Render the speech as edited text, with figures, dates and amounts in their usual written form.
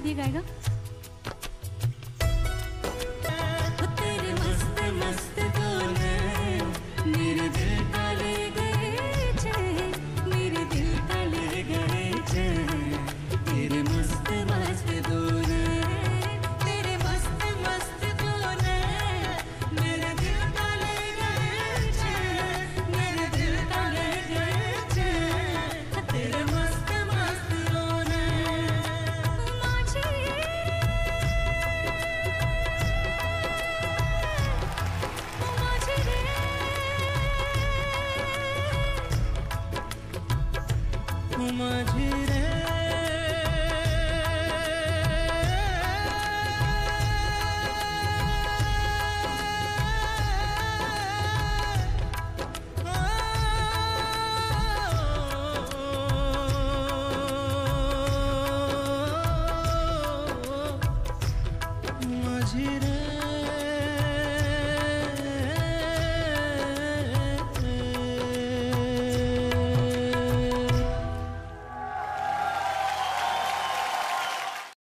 साथ ये गाएगा। तेरे मस्त मस्त बोले मेरे दिल का ले गए चैन, मेरे दिल का ले गए चैन। तेरे मस्त मस्त बोले, तेरे मस्त मस्त बोले मेरे दिल का ले गए चैन, मेरे दिल का ले गए चैन। तेरे मस्त मस्त बोले माझी माझी रे